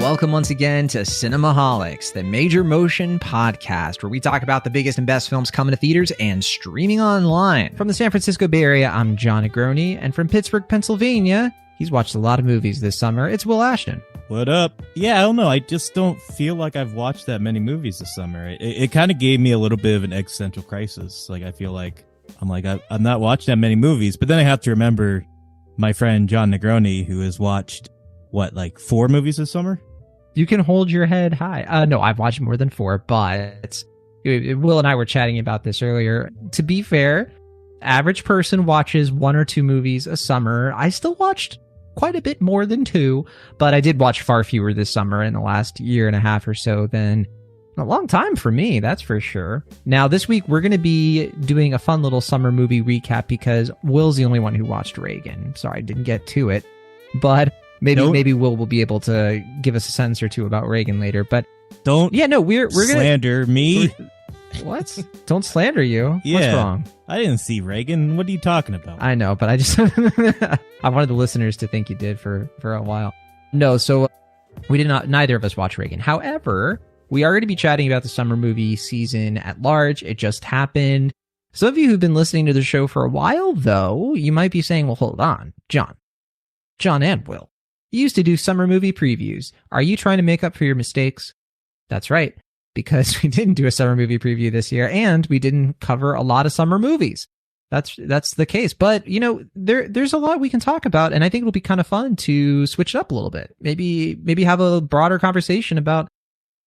Welcome once again to Cinemaholics, the major motion podcast where we talk about the biggest and best films coming to theaters and streaming online. From the San Francisco Bay Area, I'm John Negroni, and from Pittsburgh, Pennsylvania, he's watched a lot of movies this summer. It's Will Ashton. What up? Yeah, I don't know. I just don't feel like I've watched that many movies this summer. It kind of gave me a little bit of an existential crisis. Like, I feel like I'm not watching that many movies, but then I have to remember my friend John Negroni, who has watched, 4 movies this summer? You can hold your head high. No, I've watched more than 4, but Will and I were chatting about this earlier. To be fair, average person watches 1 or 2 movies a summer. I still watched quite a bit more than 2, but I did watch far fewer this summer in the last year and a half or so than a long time for me, that's for sure. Now, this week, we're going to be doing a fun little summer movie recap because Will's the only one who watched Reagan. Sorry, I didn't get to it, but maybe Will be able to give us a sentence or two about Reagan later. But we're gonna slander me. What? Don't slander you. Yeah. What's wrong? I didn't see Reagan. What are you talking about? I know, but I just I wanted the listeners to think you did for a while. No, so we did not. Neither of us watch Reagan. However, we are going to be chatting about the summer movie season at large. It just happened. Some of you who've been listening to the show for a while, though, you might be saying, well, hold on, John and Will. You used to do summer movie previews. Are you trying to make up for your mistakes? That's right, because we didn't do a summer movie preview this year, and we didn't cover a lot of summer movies. That's the case. But, there's a lot we can talk about, and I think it'll be kind of fun to switch it up a little bit. Maybe have a broader conversation about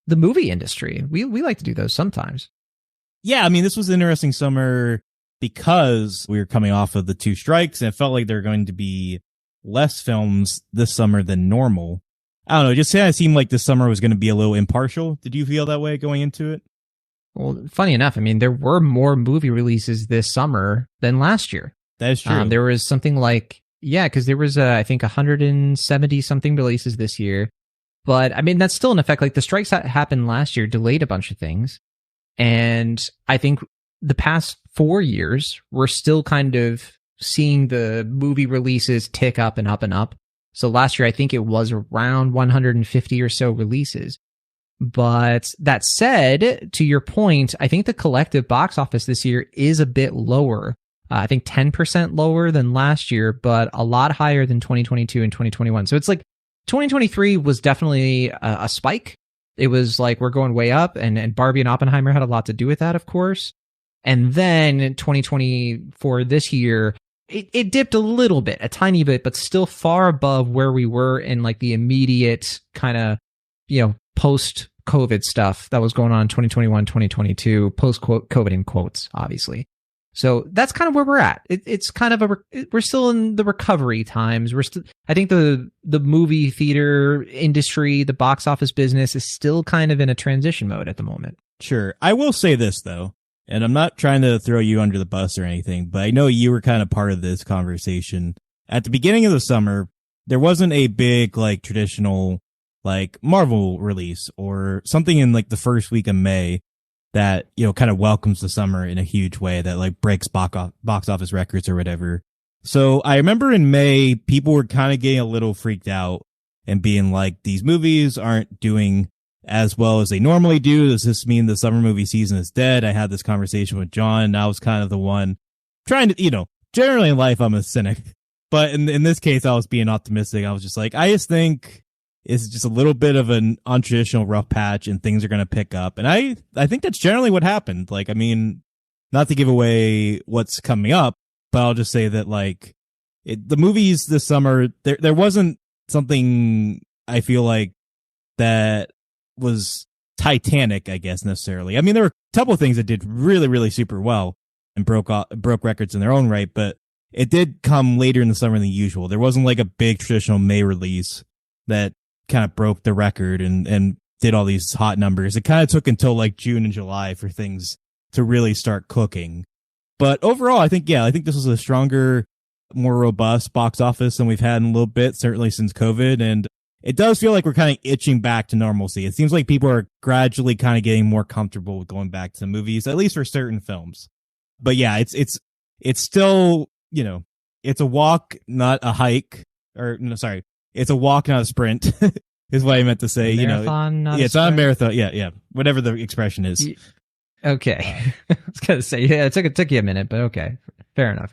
the movie industry. We like to do those sometimes. Yeah, I mean, this was an interesting summer because we were coming off of the 2 strikes, and it felt like there were going to be less films this summer than normal. I don't know, it just kind of seemed like this summer was going to be a little impartial. Did you feel that way going into it? Well, funny enough, I mean, there were more movie releases this summer than last year. That is true. There was something like, because there was, I think, 170 something releases this year. But, I mean, that's still in effect. Like, the strikes that happened last year delayed a bunch of things. And I think the past 4 years, we're still kind of seeing the movie releases tick up and up and up. So last year, I think it was around 150 or so releases. But that said, to your point, I think the collective box office this year is a bit lower. I think 10% lower than last year, but a lot higher than 2022 and 2021. So it's like 2023 was definitely a spike. It was like we're going way up, and Barbie and Oppenheimer had a lot to do with that, of course. And then in 2024, this year, it dipped a little bit, a tiny bit, but still far above where we were in like the immediate kind of, post-COVID stuff that was going on in 2021, 2022, post-COVID in quotes, obviously. So that's kind of where we're at. It's kind of we're still in the recovery times. I think the movie theater industry, the box office business is still kind of in a transition mode at the moment. Sure. I will say this though, and I'm not trying to throw you under the bus or anything, but I know you were kind of part of this conversation. At the beginning of the summer, there wasn't a big, traditional, Marvel release or something in, the first week of May that, kind of welcomes the summer in a huge way that, breaks box office records or whatever. So I remember in May, people were kind of getting a little freaked out and being like, these movies aren't doing as well as they normally do. Does this mean the summer movie season is dead? I had this conversation with John, and I was kind of the one trying to, generally in life, I'm a cynic, but in this case, I was being optimistic. I was just like, I just think it's just a little bit of an untraditional rough patch and things are going to pick up. And I think that's generally what happened. Not to give away what's coming up, but I'll just say that the movies this summer, there wasn't something I feel like that was Titanic, I guess, necessarily. I mean, there were a couple of things that did really, really super well and broke records in their own right, but it did come later in the summer than usual. There wasn't a big traditional May release that kind of broke the record and did all these hot numbers. It kind of took until June and July for things to really start cooking. But overall, I think this was a stronger, more robust box office than we've had in a little bit, certainly since COVID. And it does feel like we're kind of itching back to normalcy. It seems like people are gradually kind of getting more comfortable with going back to the movies, at least for certain films. But yeah, it's still, it's a walk, not a hike. Or no, sorry, it's a walk, not a sprint. is what I meant to say. Marathon, not yeah, a it's not a sprint? marathon. Yeah. Whatever the expression is. Okay. I was going to say, yeah, it took you a minute, but okay. Fair enough.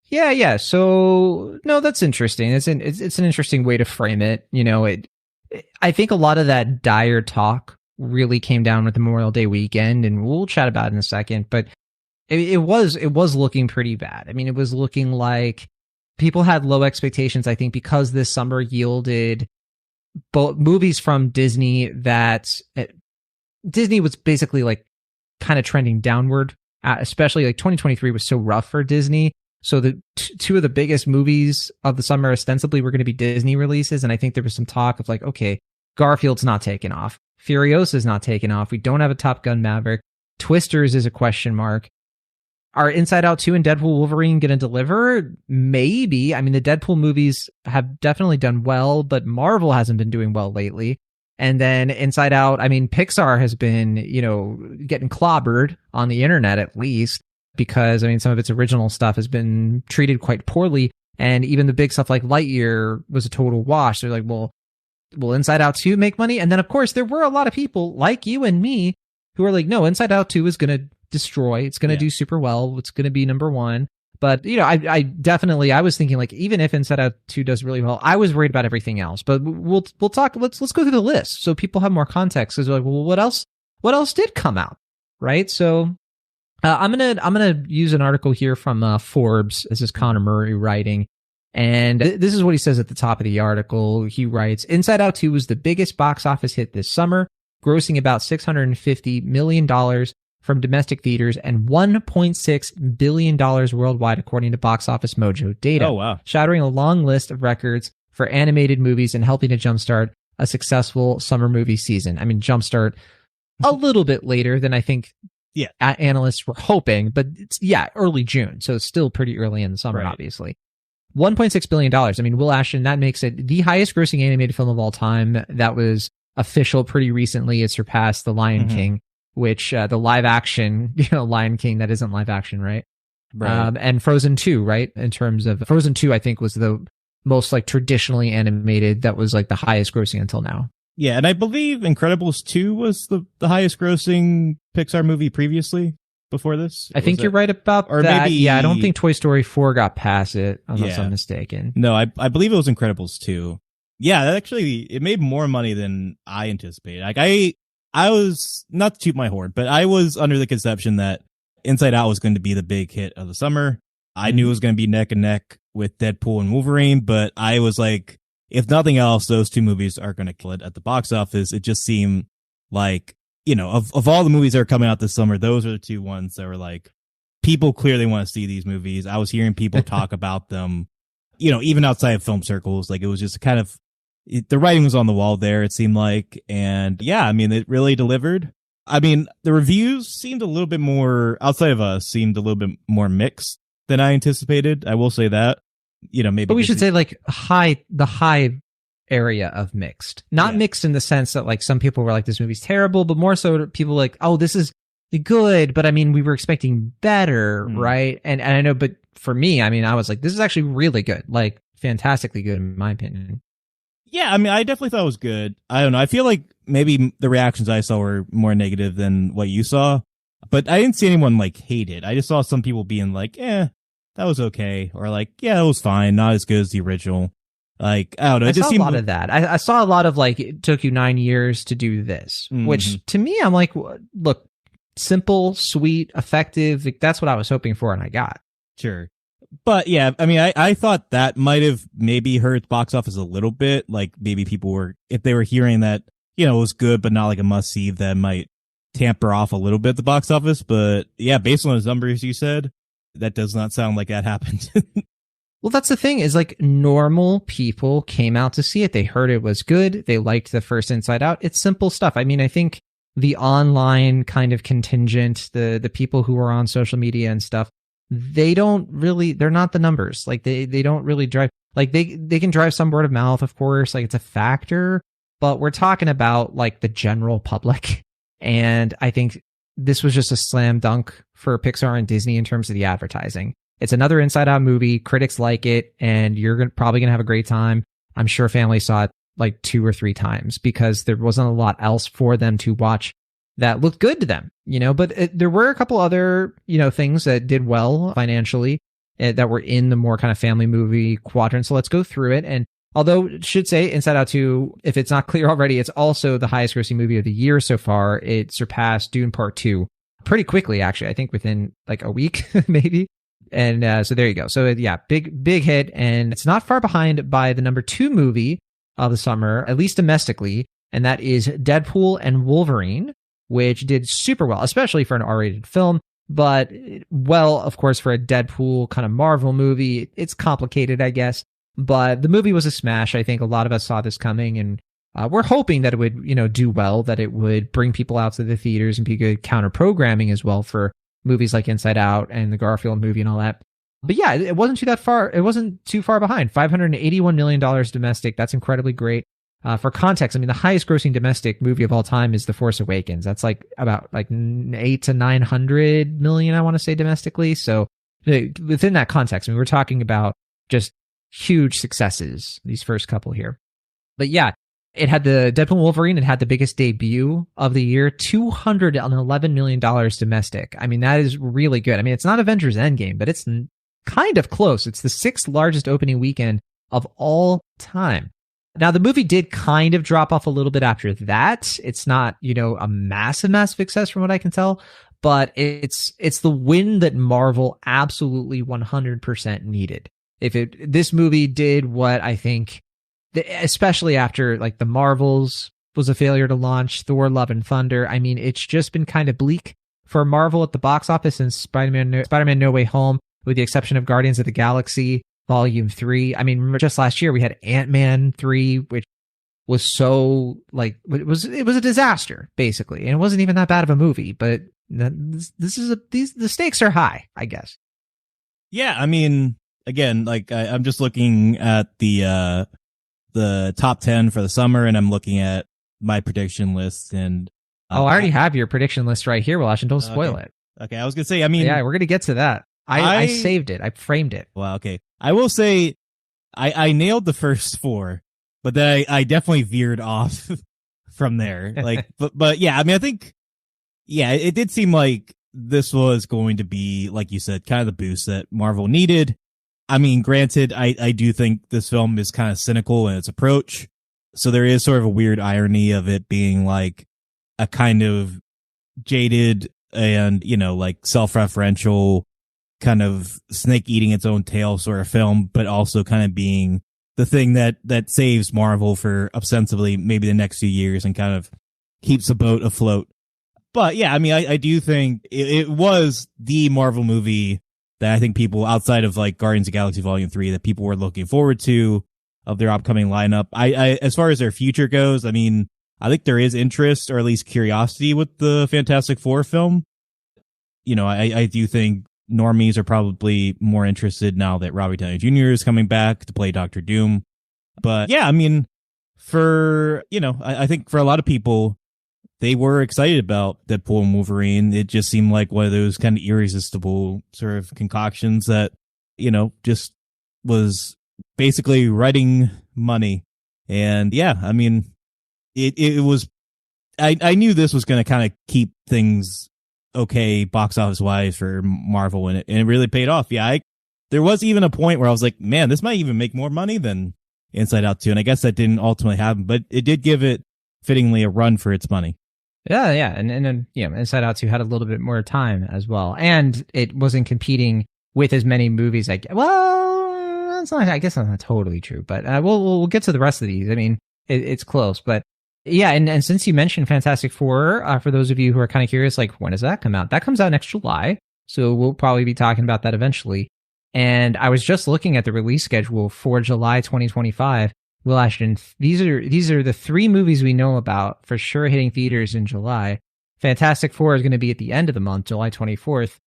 Yeah. So, no, that's interesting. It's an interesting way to frame it. I think a lot of that dire talk really came down with the Memorial Day weekend, and we'll chat about it in a second, but it was looking pretty bad. I mean, it was looking like people had low expectations, I think, because this summer yielded both movies from Disney that Disney was basically like kind of trending downward, especially like 2023 was so rough for Disney. So the two of the biggest movies of the summer ostensibly were going to be Disney releases. And I think there was some talk of like, okay, Garfield's not taking off. Furiosa's not taking off. We don't have a Top Gun Maverick. Twisters is a question mark. Are Inside Out 2 and Deadpool Wolverine going to deliver? Maybe. I mean, the Deadpool movies have definitely done well, but Marvel hasn't been doing well lately. And then Inside Out, I mean, Pixar has been, getting clobbered on the internet at least, because, I mean, some of its original stuff has been treated quite poorly. And even the big stuff like Lightyear was a total wash. They're like, well, will Inside Out 2 make money? And then, of course, there were a lot of people like you and me who are like, no, Inside Out 2 is going to destroy. It's going to do super well. It's going to be number one. But, I definitely, I was thinking like, even if Inside Out 2 does really well, I was worried about everything else. But we'll talk, let's go through the list so people have more context. Because they're like, well, what else did come out? Right. So I'm going to use an article here from Forbes. This is Connor Murray writing. And this is what he says at the top of the article. He writes, Inside Out 2 was the biggest box office hit this summer, grossing about $650 million from domestic theaters and $1.6 billion worldwide, according to Box Office Mojo data. Oh, wow. Shattering a long list of records for animated movies and helping to jumpstart a successful summer movie season. I mean, jumpstart a little bit later than I think analysts were hoping, but it's, early June. So it's still pretty early in the summer, obviously. $1.6 billion. I mean, Will Ashton, that makes it the highest grossing animated film of all time. That was official pretty recently. It surpassed The Lion King, which the live action, Lion King, that isn't live action, right? Right. And Frozen 2, right? In terms of Frozen 2, I think was the most like traditionally animated that was like the highest grossing until now. Yeah. And I believe Incredibles 2 was the highest grossing Pixar movie previously before this. I think you're right about or that. Maybe, yeah. I don't think Toy Story 4 got past it unless I'm mistaken. No, I believe it was Incredibles 2. Yeah. That actually, it made more money than I anticipated. Like I was, not to toot my horn, but I was under the conception that Inside Out was going to be the big hit of the summer. I knew it was going to be neck and neck with Deadpool and Wolverine, but I was like, if nothing else, those two movies are going to kill it at the box office. It just seemed like, of all the movies that are coming out this summer, those are the two ones that were like, people clearly want to see these movies. I was hearing people talk about them, even outside of film circles. Like it was just kind of, the writing was on the wall there, it seemed like. And yeah, I mean, it really delivered. I mean, the reviews seemed a little bit more, outside of us, seemed a little bit more mixed than I anticipated. I will say that, maybe. But we should say like the high area of mixed, not mixed in the sense that like some people were like, this movie's terrible, but more so people like, oh, this is good. But I mean, we were expecting better. Right. And I know, but for me, I mean, I was like, this is actually really good, like fantastically good in my opinion. Yeah, I mean, I definitely thought it was good. I don't know. I feel like maybe the reactions I saw were more negative than what you saw, but I didn't see anyone like hate it. I just saw some people being like, that was okay. Or like, yeah, it was fine. Not as good as the original. Like, I don't know. I saw a lot of that. I saw a lot of like, it took you 9 years to do this, which to me, I'm like, look, simple, sweet, effective. Like, that's what I was hoping for and I got. Sure. But yeah, I mean, I thought that might have maybe hurt box office a little bit. Like maybe people were, if they were hearing that, it was good, but not like a must see, that might tamper off a little bit the box office. But yeah, based on those numbers you said, that does not sound like that happened. Well, that's the thing is like normal people came out to see it. They heard it was good. They liked the first Inside Out. It's simple stuff. I mean, I think the online kind of contingent, the people who are on social media and stuff, they're not the numbers. Like they don't really drive, like they can drive some word of mouth, of course, like it's a factor, but we're talking about like the general public. And I think this was just a slam dunk for Pixar and Disney in terms of the advertising. It's another Inside Out movie. Critics like it and you're probably going to have a great time. I'm sure families saw it. like 2 or 3 times because there wasn't a lot else for them to watch that looked good to them, but there were a couple other, things that did well financially that were in the more kind of family movie quadrant. So let's go through it. And although I should say Inside Out 2, if it's not clear already, it's also the highest grossing movie of the year so far. It surpassed Dune Part 2 pretty quickly, actually. I think within like a week, maybe. And so there you go. So yeah, big hit. And it's not far behind by the number 2 movie of the summer, at least domestically. And that is Deadpool and Wolverine, which did super well, especially for an R-rated film. But well, of course, for a Deadpool kind of Marvel movie, it's complicated, I guess. But the movie was a smash. I think a lot of us saw this coming, and we're hoping that it would, do well, that it would bring people out to the theaters and be good counter programming as well for movies like Inside Out and the Garfield movie and all that. But yeah, it wasn't too far behind. $581 million domestic. That's incredibly great. For context, I mean, the highest grossing domestic movie of all time is The Force Awakens. That's like about like 800 to 900 million, I want to say, domestically. So within that context, I mean, we're talking about just huge successes, these first couple here. But yeah, it had the Deadpool and Wolverine. It had the biggest debut of the year, $211 million domestic. I mean, that is really good. I mean, it's not Avengers Endgame, but it's kind of close. It's the 6th largest opening weekend of all time. Now, the movie did kind of drop off a little bit after that. It's not, a massive success from what I can tell, but it's the win that Marvel absolutely 100% needed. This movie did what I think, especially after like the Marvels was a failure to launch, Thor: Love and Thunder. I mean, it's just been kind of bleak for Marvel at the box office since Spider-Man No Way Home, with the exception of Guardians of the Galaxy Volume 3. I mean, remember just last year we had Ant-Man 3, which was so like it was a disaster basically, and it wasn't even that bad of a movie. But the stakes are high, I guess. Yeah, I mean, again, like I'm just looking at the top 10 for the summer, and I'm looking at my prediction list. And I already have your prediction list right here, Wash, and don't spoil it. Okay, I was gonna say, I mean, yeah, we're gonna get to that. I saved it. I framed it. Well, okay. I will say I nailed the first 4, but then I definitely veered off from there. Like, but yeah, I mean, I think, yeah, it did seem like this was going to be, like you said, kind of the boost that Marvel needed. I mean, granted, I do think this film is kind of cynical in its approach. So there is sort of a weird irony of it being like a kind of jaded and, like self-referential kind of snake eating its own tail sort of film, but also kind of being the thing that saves Marvel for ostensibly maybe the next few years and kind of keeps the boat afloat. But yeah, I mean, I do think it was the Marvel movie that I think people outside of like Guardians of the Galaxy Volume 3 that people were looking forward to of their upcoming lineup. I as far as their future goes, I mean, I think there is interest or at least curiosity with the Fantastic Four film. I do think normies are probably more interested now that Robert Downey Jr. is coming back to play Doctor Doom. But yeah, I mean, I think for a lot of people, they were excited about Deadpool and Wolverine. It just seemed like one of those kind of irresistible sort of concoctions that, just was basically writing money. And yeah, I mean, it was, I knew this was going to kind of keep things okay box office wise for Marvel, and it really paid off. Yeah, there was even a point where I was like, man, this might even make more money than Inside Out 2, and I guess that didn't ultimately happen, but it did give it fittingly a run for its money. Yeah, and then Inside Out 2 had a little bit more time as well, and it wasn't competing with as many movies. That's not. I guess that's not totally true, but we'll get to the rest of these. I mean, it's close, but. Yeah, and since you mentioned Fantastic Four, for those of you who are kind of curious, like, when does that come out? That comes out next July, so we'll probably be talking about that eventually. And I was just looking at the release schedule for July 2025. Will Ashton, these are the 3 movies we know about for sure hitting theaters in July. Fantastic Four is going to be at the end of the month, July 24th.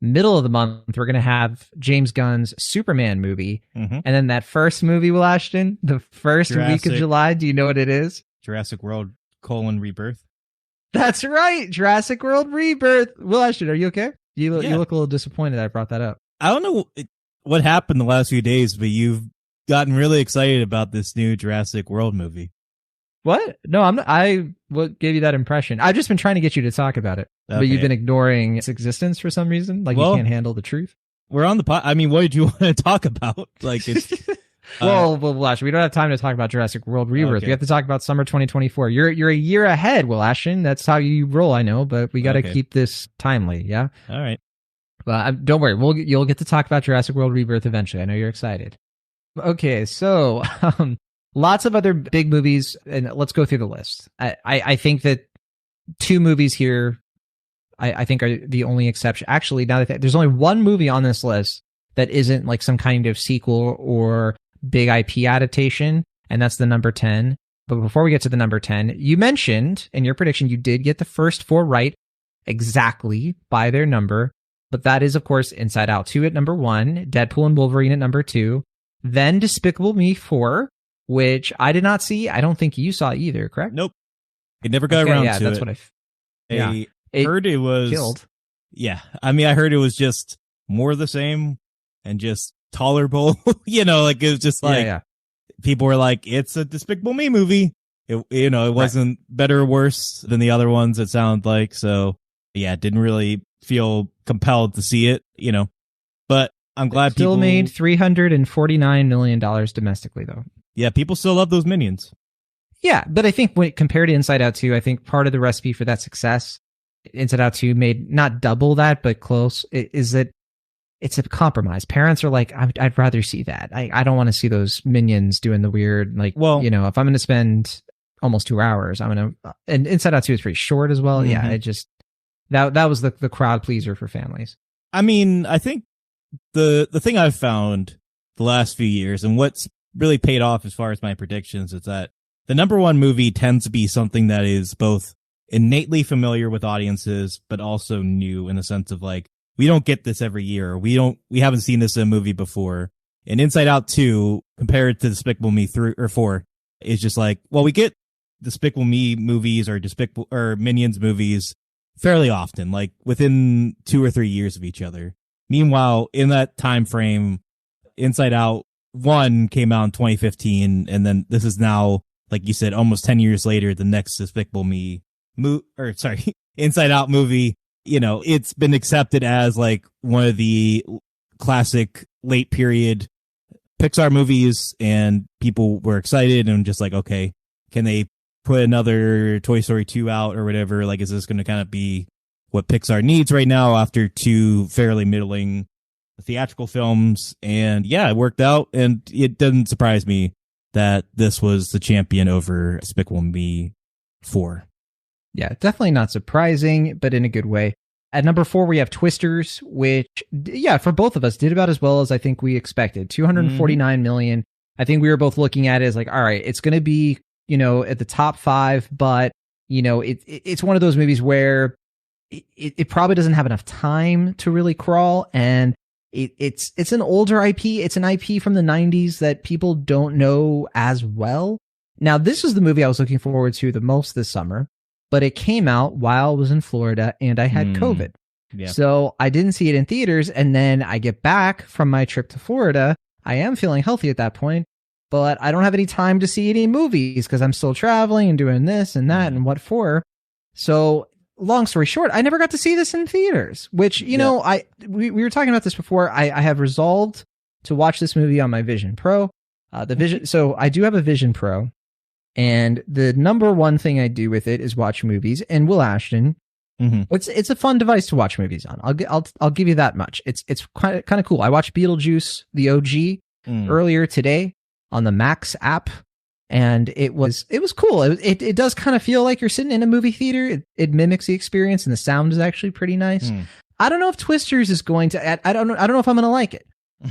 Middle of the month, we're going to have James Gunn's Superman movie. Mm-hmm. And then that first movie, Will Ashton, the first week of July, do you know what it is? Jurassic World: Rebirth. That's right, Jurassic World Rebirth. Will Ashton, are you okay? You look a little disappointed I brought that up. I don't know what happened the last few days, but you've gotten really excited about this new Jurassic World movie. What? No, I'm not. What gave you that impression? I've just been trying to get you to talk about it, but you've been ignoring its existence for some reason. Like, you can't handle the truth. We're on the pod. I mean, what did you want to talk about? Like, it's Will Ashton, we don't have time to talk about Jurassic World Rebirth. Okay. We have to talk about summer 2024. You're a year ahead, Will Ashton. That's how you roll, I know, but we got to keep this timely. Yeah. All right. Don't worry. You'll get to talk about Jurassic World Rebirth eventually. I know you're excited. Okay, so lots of other big movies, and let's go through the list. I think that two movies here, I think, are the only exception. Actually, now that there's only one movie on this list that isn't like some kind of sequel or big IP adaptation, and that's the number 10. But before we get to the number 10, you mentioned in your prediction you did get the first four right exactly by their number. But that is, of course, Inside Out 2 at number 1, Deadpool and Wolverine at number 2, then Despicable Me 4, which I did not see. I don't think you saw either, correct? Nope. It never got around to it. Yeah, that's what I heard it was killed. Yeah. I mean, I heard it was just more of the same and just tolerable. You know, like it was just like people were like, it's a Despicable Me movie. It wasn't better or worse than the other ones, it sounded like. So yeah, didn't really feel compelled to see it, but I'm glad still made $349 million domestically, though. Yeah, people still love those Minions. Yeah, but I think when compared to Inside Out 2, I think part of the recipe for that success, Inside Out 2 made not double that, but close, is that it's a compromise. Parents are like, I'd rather see that. I don't want to see those Minions doing the weird, like, if I'm going to spend almost 2 hours, and Inside Out 2 is pretty short as well. Mm-hmm. Yeah, it just, that was the crowd pleaser for families. I mean, I think the thing I've found the last few years and what's really paid off as far as my predictions is that the number one movie tends to be something that is both innately familiar with audiences, but also new in the sense of like, we don't get this every year. We haven't seen this in a movie before. And Inside Out 2, compared to Despicable Me 3 or 4, is just like, well, we get Despicable Me movies or Minions movies fairly often, like within 2 or 3 years of each other. Meanwhile, in that time frame, Inside Out 1 came out in 2015, and then this is now, like you said, almost 10 years later, the next Despicable Me Inside Out movie. It's been accepted as like one of the classic late period Pixar movies, and people were excited and just like, okay, can they put another Toy Story 2 out or whatever? Like, is this going to kind of be what Pixar needs right now after 2 fairly middling theatrical films? And yeah, it worked out, and it doesn't surprise me that this was the champion over Despicable Me 4. Yeah, definitely not surprising, but in a good way. At number 4, we have Twisters, which, yeah, for both of us, did about as well as I think we expected. 249 million. I think we were both looking at it as like, all right, it's going to be, at the top 5, but, it's one of those movies where it probably doesn't have enough time to really crawl, and it's an older IP. It's an IP from the 90s that people don't know as well. Now, this is the movie I was looking forward to the most this summer, but it came out while I was in Florida and I had COVID. Yeah. So I didn't see it in theaters. And then I get back from my trip to Florida. I am feeling healthy at that point, but I don't have any time to see any movies because I'm still traveling and doing this and that and what for. So long story short, I never got to see this in theaters, which, we were talking about this before. I have resolved to watch this movie on my Vision Pro. So I do have a Vision Pro. And the number one thing I do with it is watch movies. And Will Ashton, it's a fun device to watch movies on. I'll give you that much. It's kind of cool. I watched Beetlejuice, the OG, earlier today on the Max app, and it was cool. It does kind of feel like you're sitting in a movie theater. It mimics the experience, and the sound is actually pretty nice. I don't know if Twisters is going to. I don't know if I'm going to like it.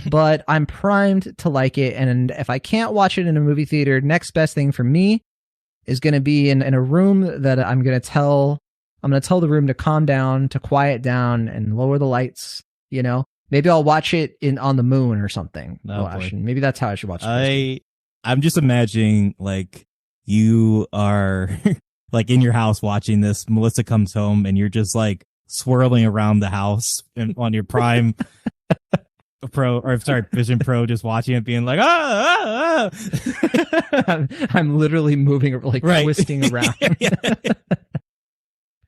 But I'm primed to like it, and if I can't watch it in a movie theater, next best thing for me is going to be in a room that I'm going to tell the room to calm down, to quiet down, and lower the lights. Maybe I'll watch it on the moon or something. Maybe that's how I should watch it. I'm just imagining like you are like in your house watching this. Melissa comes home and you're just like swirling around the house and on your prime. Pro, or sorry, Vision Pro, just watching it, being like, I'm literally moving, like right. twisting around. Yeah.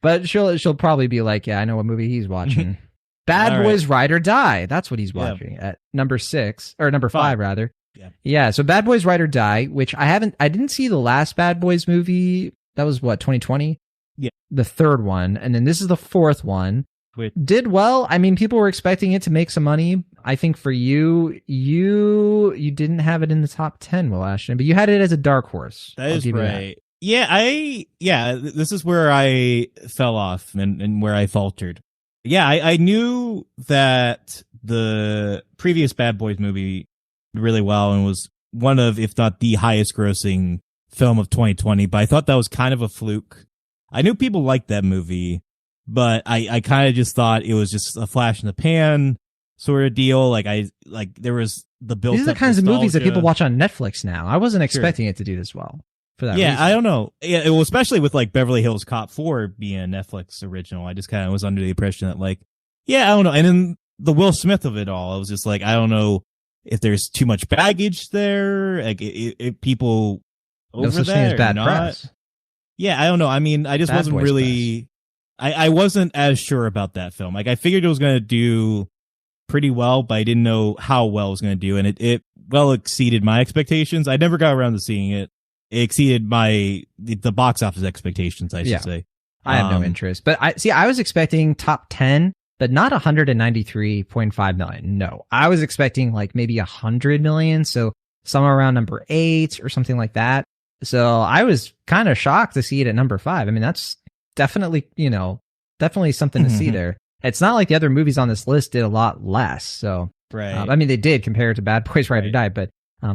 But she'll probably be like, yeah, I know what movie he's watching. Bad Boys Ride or Die. That's what he's watching at number 6 or number 5 rather. Yeah. So Bad Boys Ride or Die, which I didn't see the last Bad Boys movie. That was what, 2020? Yeah. The third one. And then this is the fourth one. Wait. Did well. I mean, people were expecting it to make some money. I think for you didn't have it in the top 10, Will Ashton, but you had it as a dark horse. That is right. Yeah, this is where I fell off and where I faltered. Yeah, I knew that the previous Bad Boys movie really well and was one of, if not the highest grossing film of 2020, but I thought that was kind of a fluke. I knew people liked that movie, but I kind of just thought it was just a flash in the pan sort of deal. There was the built-up These are the kinds nostalgia. of movies that people watch on Netflix now. I wasn't expecting it to do this well. For that reason. I don't know. Yeah, well, especially with like Beverly Hills Cop 4 being a Netflix original, I just kind of was under the impression that I don't know. And then the Will Smith of it all, I was just like, I don't know if there's too much baggage there, like if people over no such that thing as or bad not. press. Yeah, I don't know. I mean, I just Bad wasn't Boys really. I wasn't as sure about that film. Like, I figured it was going to do pretty well, but I didn't know how well it was going to do, and it well exceeded my expectations. I never got around to seeing it. It exceeded the box office expectations, I should say. I have no interest, but I was expecting top 10, but not 193.5 million. No, I was expecting like maybe 100 million. So somewhere around number 8 or something like that. So I was kind of shocked to see it at number 5. I mean, that's definitely, definitely something to see there. It's not like the other movies on this list did a lot less. So, right. I mean, they did compared to Bad Boys Ride or Die, but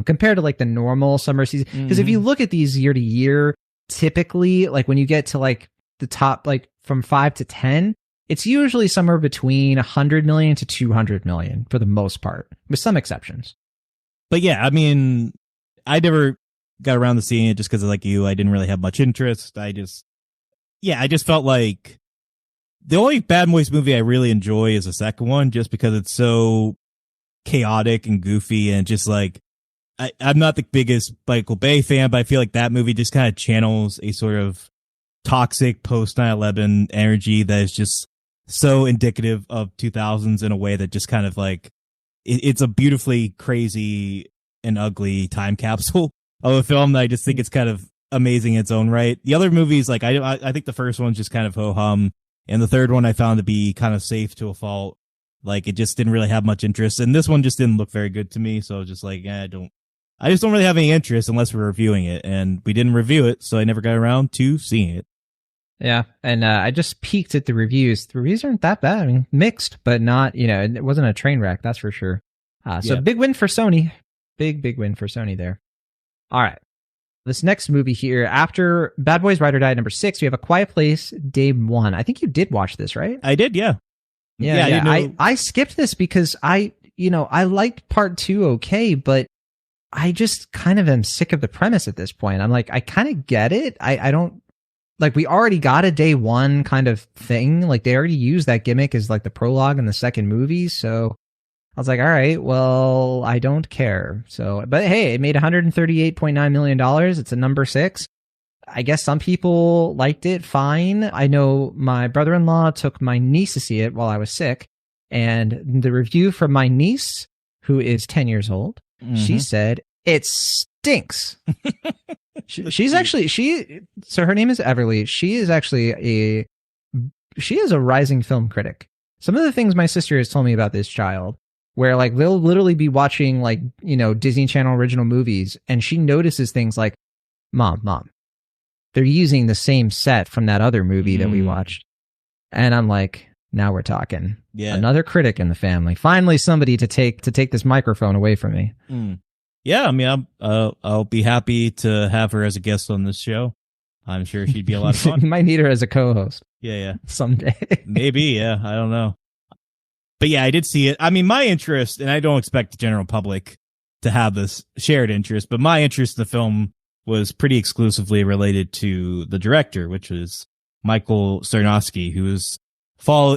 compared to like the normal summer season, because if you look at these year to year, typically like when you get to like the top, like from 5 to 10, it's usually somewhere between 100 million to 200 million for the most part, with some exceptions. But yeah, I mean, I never got around to seeing it just because, like you, I didn't really have much interest. I just felt like the only Bad Boys movie I really enjoy is the second one, just because it's so chaotic and goofy and just like, I'm not the biggest Michael Bay fan, but I feel like that movie just kind of channels a sort of toxic post 9/11 energy that is just so indicative of 2000s in a way that just kind of like, it's a beautifully crazy and ugly time capsule of a film that I just think it's kind of amazing in its own right. The other movies, like I think the first one's just kind of ho-hum, and the third one I found to be kind of safe to a fault. Like, it just didn't really have much interest, and this one just didn't look very good to me, so I was just like, I just don't really have any interest unless we're reviewing it, and we didn't review it, so I never got around to seeing it. Yeah, and I just peeked at the reviews. The reviews aren't that bad. I mean, mixed, but not, it wasn't a train wreck, that's for sure. Big win for Sony. Big win for Sony there. All right. This next movie here, after Bad Boys Ride or Die number 6, we have A Quiet Place, Day 1. I think you did watch this, right? I did, yeah. Yeah. I skipped this because I liked part 2 okay, but I just kind of am sick of the premise at this point. I'm like, I kind of get it. I don't, like, we already got a Day 1 kind of thing. Like, they already used that gimmick as like the prologue in the second movie. So I was like, all right, well, I don't care. So, but hey, it made $138.9 million. It's a number 6. I guess some people liked it fine. I know my brother-in-law took my niece to see it while I was sick. And the review from my niece, who is 10 years old, she said, it stinks. She's actually, so her name is Everly. She is actually she is a rising film critic. Some of the things my sister has told me about this child, where like they'll literally be watching like, Disney Channel original movies, and she notices things like, Mom, they're using the same set from that other movie that we watched. And I'm like, now we're talking. Yeah. Another critic in the family. Finally, somebody to take this microphone away from me. Yeah, I mean, I'll be happy to have her as a guest on this show. I'm sure she'd be a lot of fun. You might need her as a co-host. Yeah. Someday. Maybe, yeah. I don't know. But yeah, I did see it. I mean, my interest, and I don't expect the general public to have this shared interest, but my interest in the film was pretty exclusively related to the director, which was Michael Sarnowski, who was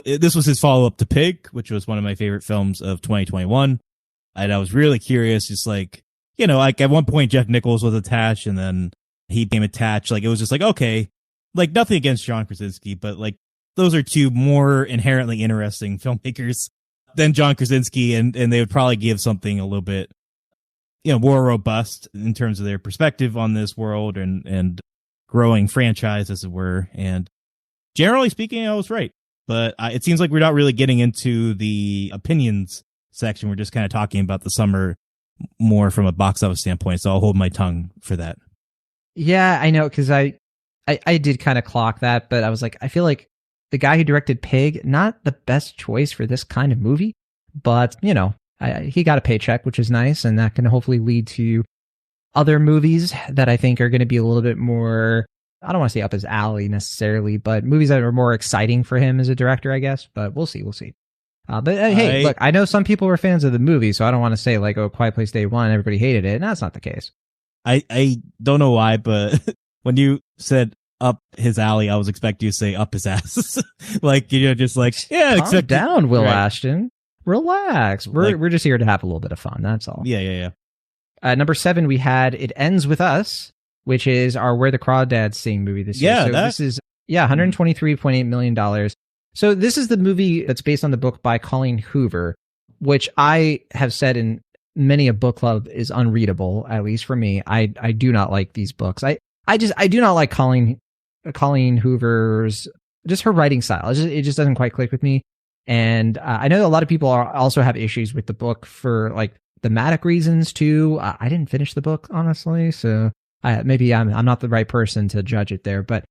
this was his follow-up to Pig, which was one of my favorite films of 2021. And I was really curious, just like, you know, like at one point Jeff Nichols was attached and then he became attached. Like it was just like, okay, like nothing against John Krasinski, but like those are two more inherently interesting filmmakers than John Krasinski. And they would probably give something a little bit, you know, more robust in terms of their perspective on this world and growing franchise, as it were. And generally speaking, I was right. But it seems like we're not really getting into the opinions section. We're just kind of talking about the summer more from a box office standpoint. So I'll hold my tongue for that. Yeah, I know, because I did kind of clock that, but I was like, I feel like the guy who directed Pig, not the best choice for this kind of movie, but, you know, he got a paycheck, which is nice, and that can hopefully lead to other movies that I think are going to be a little bit more, I don't want to say up his alley necessarily, but movies that are more exciting for him as a director, I guess, but we'll see. Hey, look, I know some people were fans of the movie, so I don't want to say like, oh, Quiet Place Day 1, everybody hated it. No, that's not the case. I don't know why, but when you said up his alley, I was expecting you to say up his ass. Like, you know, just like, yeah, calm down, Will Ashton. Relax. We're just here to have a little bit of fun. That's all. Yeah. Number 7, we had It Ends With Us, which is our Where the Crawdads Sing movie this year. So this is, $123.8 million. So this is the movie that's based on the book by Colleen Hoover, which I have said in many a book club is unreadable, at least for me. I do not like these books. I do not like Colleen Hoover's, just her writing style. It just doesn't quite click with me. And I know a lot of people also have issues with the book for like thematic reasons too. I didn't finish the book, honestly, so maybe I'm not the right person to judge it there. But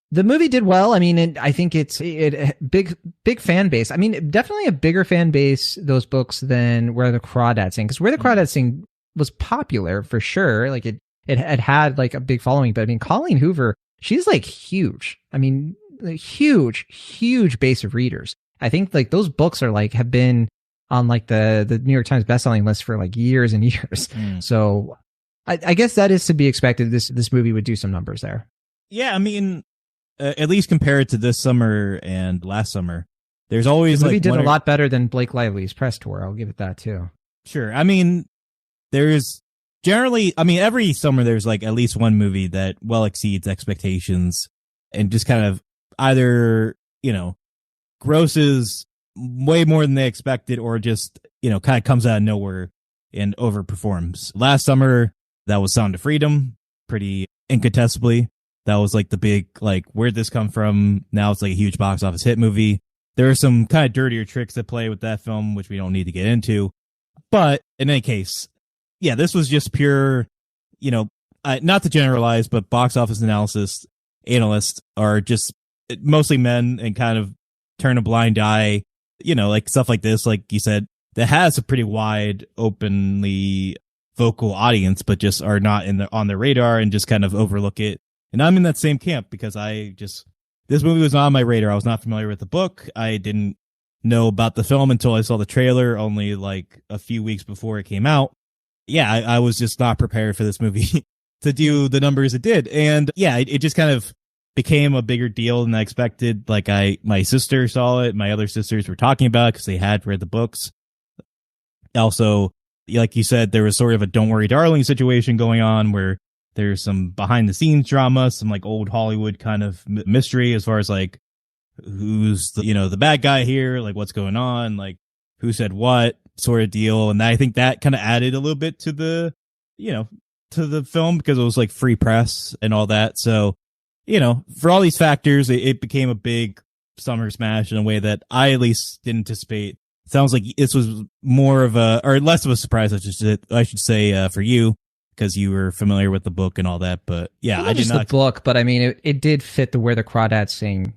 the movie did well. I mean, I think it's big fan base. I mean, definitely a bigger fan base, those books, than Where the Crawdads Sing. Because Where the Crawdads Sing was popular for sure. Like it had like a big following. But I mean, Colleen Hoover, she's like huge. I mean, huge base of readers. I think like those books are like have been on like the New York Times bestselling list for like years and years. So I guess that is to be expected. This movie would do some numbers there. Yeah, I mean, at least compared to this summer and last summer, there's always the movie like did a lot better than Blake Lively's press tour. I'll give it that too. Sure. I mean, there's generally, I mean, every summer there's like at least one movie that well exceeds expectations and just kind of either, you know, grosses way more than they expected or just, you know, kind of comes out of nowhere and overperforms. Last summer, that was Sound of Freedom, pretty incontestably. That was like the big, like, where'd this come from? Now it's like a huge box office hit movie. There are some kind of dirtier tricks that play with that film, which we don't need to get into. But in any case, yeah, this was just pure, you know, not to generalize, but box office analysts are just mostly men and kind of turn a blind eye, you know, like stuff like this, like you said, that has a pretty wide, openly vocal audience, but just are not on the radar and just kind of overlook it. And I'm in that same camp because this movie was not on my radar. I was not familiar with the book. I didn't know about the film until I saw the trailer only like a few weeks before it came out. Yeah, I was just not prepared for this movie to do the numbers it did. And yeah, it just kind of became a bigger deal than I expected. Like my sister saw it. My other sisters were talking about it because they had read the books. Also, like you said, there was sort of a Don't Worry Darling situation going on where there's some behind the scenes drama, some like old Hollywood kind of mystery as far as like who's the bad guy here, like what's going on, like who said what sort of deal. And I think that kind of added a little bit to the, to the film because it was like free press and all that. So, for all these factors, it became a big summer smash in a way that I at least didn't anticipate. It sounds like this was more of or less of a surprise, I should say, for you, because you were familiar with the book and all that. But yeah, I did not the book, but I mean, it did fit the Where the Crawdads Sing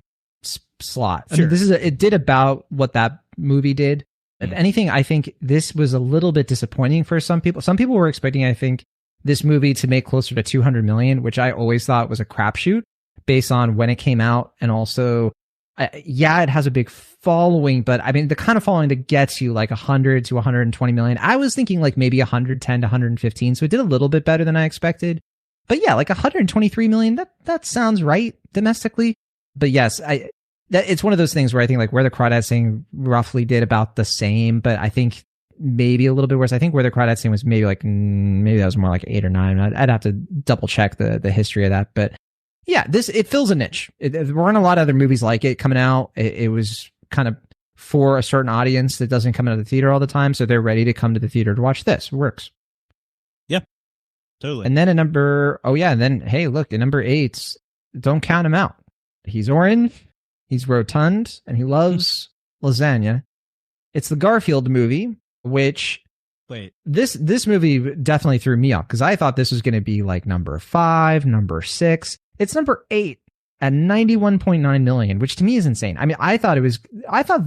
slot. Sure. I mean, it did about what that movie did. If anything, I think this was a little bit disappointing for some people. Some people were expecting, I think, this movie to make closer to 200 million, which I always thought was a crapshoot based on when it came out. And also, it has a big following, but I mean, the kind of following that gets you like 100 to 120 million. I was thinking like maybe 110 to 115. So it did a little bit better than I expected. But yeah, like 123 million, that sounds right domestically. But yes, it's one of those things where I think like Where the Crawdads Sing roughly did about the same, but I think maybe a little bit worse. I think Where the Crawdads Sing was maybe like, maybe that was more like 8 or 9. I'd have to double check the history of that. But yeah, it fills a niche. There weren't a lot of other movies like it coming out. It was kind of for a certain audience that doesn't come into the theater all the time. So they're ready to come to the theater to watch this. It works. Yeah, totally. And then at hey, look, at number 8, don't count him out. He's orange, he's rotund, and he loves lasagna. It's the Garfield movie, which this movie definitely threw me off because I thought this was going to be like number 5, number 6. It's number 8 at 91.9 million, which to me is insane. I mean, I thought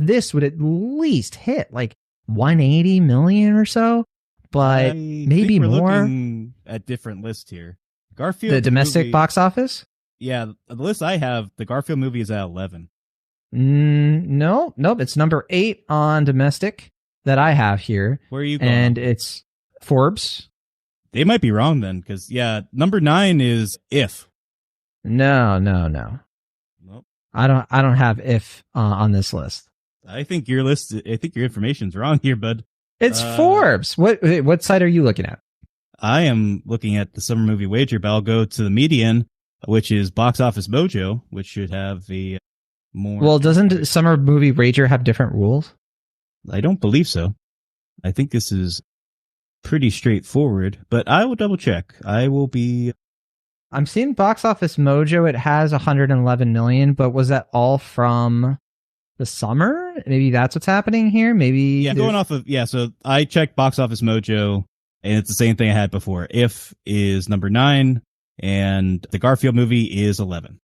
this would at least hit like 180 million or so, but maybe more. Looking at different lists here. Garfield, the domestic box office. Yeah, the list I have, the Garfield movie is at 11. Nope. It's number 8 on domestic that I have here. Where are you going? And it's Forbes. They might be wrong then, because number 9 is If. No. Nope. I don't have If on this list. I think your information's wrong here, bud. It's Forbes. What site are you looking at? I am looking at the Summer Movie Wager, but I'll go to the median, which is Box Office Mojo, which should have the more. Well, doesn't Summer Movie Wager have different rules? I don't believe so. I think this is pretty straightforward, but I will double check. I'm seeing Box Office Mojo. It has 111 million, but was that all from the summer? Maybe that's what's happening here. Maybe going off of So I checked Box Office Mojo, and it's the same thing I had before. If is number 9, and the Garfield movie is 11.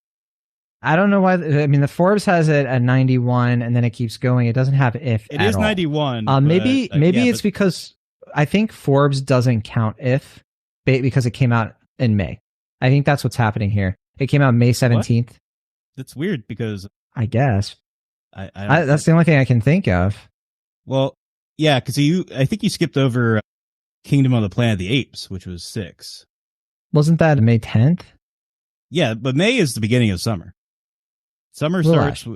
I don't know why. I mean, the Forbes has it at 91, and then it keeps going. It doesn't have If. It is 91. Maybe it's because I think Forbes doesn't count If because it came out in May. I think that's what's happening here. It came out May 17th. What? That's weird because I guess that's the only thing I can think of. Well, yeah, because I think you skipped over Kingdom of the Planet of the Apes, which was 6. Wasn't that May 10th? Yeah, but May is the beginning of summer. Summer starts.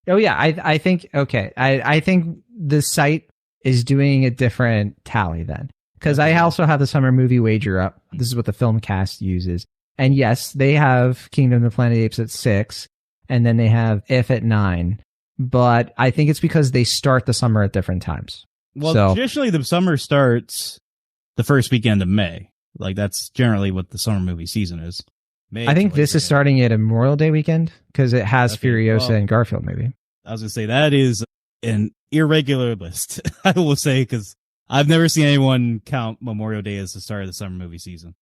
Oh yeah, I think okay. I think the site is doing a different tally then. Because I also have the Summer Movie Wager up. This is what the film cast uses. And yes, they have Kingdom of the Planet of the Apes at 6, and then they have If at 9. But I think it's because they start the summer at different times. Well, traditionally the summer starts the first weekend of May. Like that's generally what the summer movie season is. I think this is starting at a Memorial Day weekend because it has Furiosa and Garfield movie. I was going to say that is an irregular list, I will say, because I've never seen anyone count Memorial Day as the start of the summer movie season.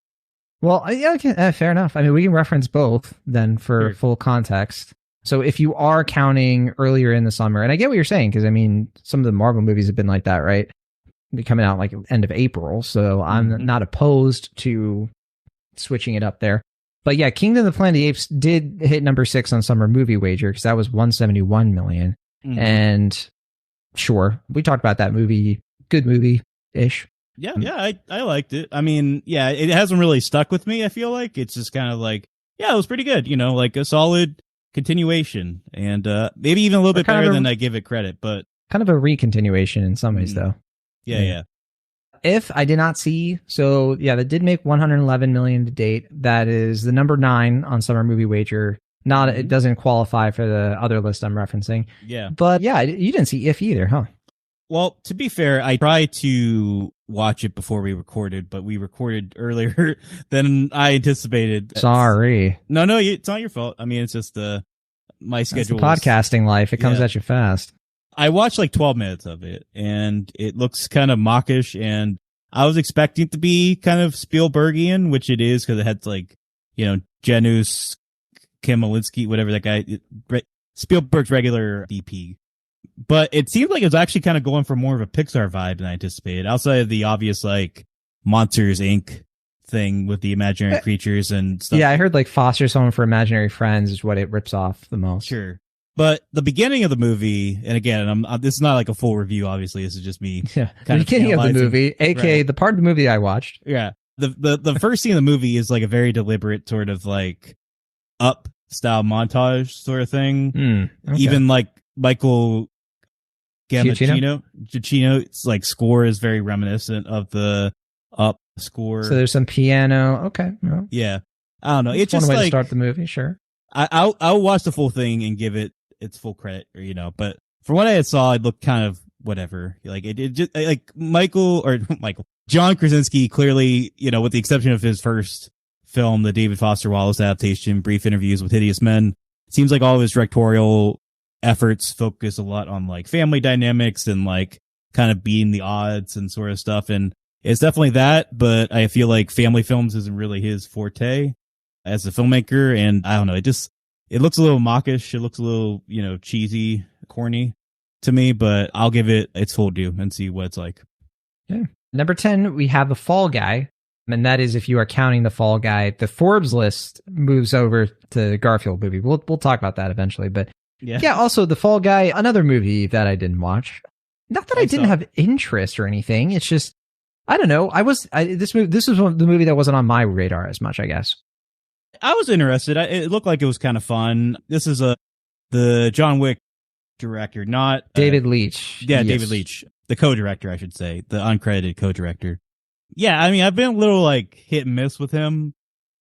Well, yeah, okay, fair enough. I mean, we can reference both then for full context. So if you are counting earlier in the summer, and I get what you're saying, because I mean, some of the Marvel movies have been like that, right? They're coming out like end of April, so I'm not opposed to switching it up there. But yeah, Kingdom of the Planet of the Apes did hit number 6 on Summer Movie Wager because that was 171 million. Mm-hmm. And sure, we talked about that movie. Good movie-ish. Yeah, I liked it. I mean, yeah, it hasn't really stuck with me, I feel like. It's just kind of like, yeah, it was pretty good, like a solid continuation. And maybe even a little bit better than I give it credit, but... Kind of a recontinuation in some ways, though. Yeah. If I did not see, so yeah, that did make 111 million to date. That is the number 9 on Summer Movie Wager. It doesn't qualify for the other list I'm referencing. Yeah. But yeah, you didn't see If either, huh? Well, to be fair, I tried to watch it before we recorded, but we recorded earlier than I anticipated. Sorry. No, it's not your fault. I mean, it's just my schedule. Podcasting life. It comes at you fast. I watched like 12 minutes of it, and it looks kind of mawkish, and I was expecting it to be kind of Spielbergian, which it is, because it had like, Janusz Kaminski, whatever that guy, Spielberg's regular DP. But it seemed like it was actually kind of going for more of a Pixar vibe than I anticipated, outside of the obvious like Monsters Inc. thing with the imaginary creatures and stuff. Yeah, I heard like Foster Someone for Imaginary Friends is what it rips off the most. Sure. But the beginning of the movie, and again, this is not like a full review, obviously. This is just me. Yeah. The beginning of the movie, aka the part of the movie I watched. Yeah. The first scene of the movie is like a very deliberate sort of like Up style montage sort of thing. Okay. Even like Michael Giacchino's like score is very reminiscent of the Up score. So there's some piano. Okay. Well, yeah. I don't know. It's one just way like, to start the movie. Sure. I'll watch the full thing and give it its full credit, but from what I saw, it looked kind of whatever. Like it just like John Krasinski clearly, with the exception of his first film, the David Foster Wallace adaptation, Brief Interviews with Hideous Men, it seems like all of his directorial efforts focus a lot on like family dynamics and like kind of beating the odds and sort of stuff. And it's definitely that, but I feel like family films isn't really his forte as a filmmaker. And I don't know, it looks a little mawkish. It looks a little, cheesy, corny to me, but I'll give it its full due and see what it's like. Yeah. Number 10, we have The Fall Guy. And that is, if you are counting The Fall Guy, the Forbes list moves over to the Garfield movie. We'll talk about that eventually. But yeah, also The Fall Guy, another movie that I didn't watch. Not that I didn't have interest or anything. It's just, I don't know. This was the movie that wasn't on my radar as much, I guess. I was interested. It looked like it was kind of fun. This is the John Wick director, not David Leitch. Yeah, yes. David Leitch, the co-director, I should say, the uncredited co-director. Yeah, I mean, I've been a little like hit and miss with him.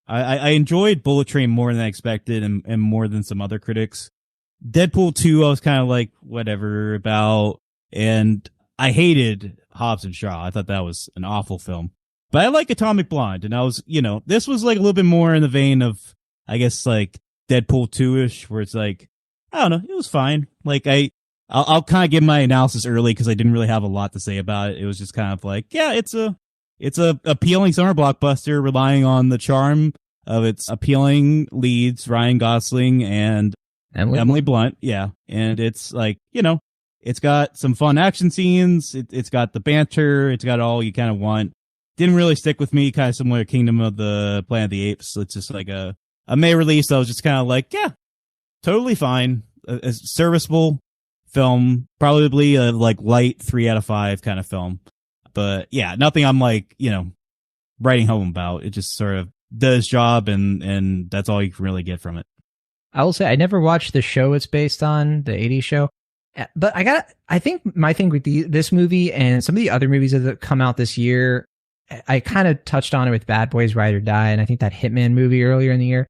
I enjoyed Bullet Train more than I expected, and more than some other critics. Deadpool 2, I was kind of like whatever about, and I hated Hobbs and Shaw. I thought that was an awful film. But I like Atomic Blonde, and I was, this was like a little bit more in the vein of, I guess, like Deadpool 2-ish, where it's like, I don't know, it was fine. Like I'll kind of give my analysis early because I didn't really have a lot to say about it. It was just kind of like, yeah, it's a appealing summer blockbuster relying on the charm of its appealing leads, Ryan Gosling and Emily Blunt. Yeah. And it's like, it's got some fun action scenes. It's got the banter. It's got all you kind of want. Didn't really stick with me, kind of similar to Kingdom of the Planet of the Apes. It's just like a May release. I was just kind of like, yeah, totally fine. A serviceable film, probably a like light 3 out of 5 kind of film. But yeah, nothing I'm like, writing home about. It just sort of does job, and that's all you can really get from it. I will say I never watched the show it's based on, the 80s show. But I think my thing with this movie and some of the other movies that have come out this year, I kind of touched on it with Bad Boys Ride or Die, and I think that Hitman movie earlier in the year.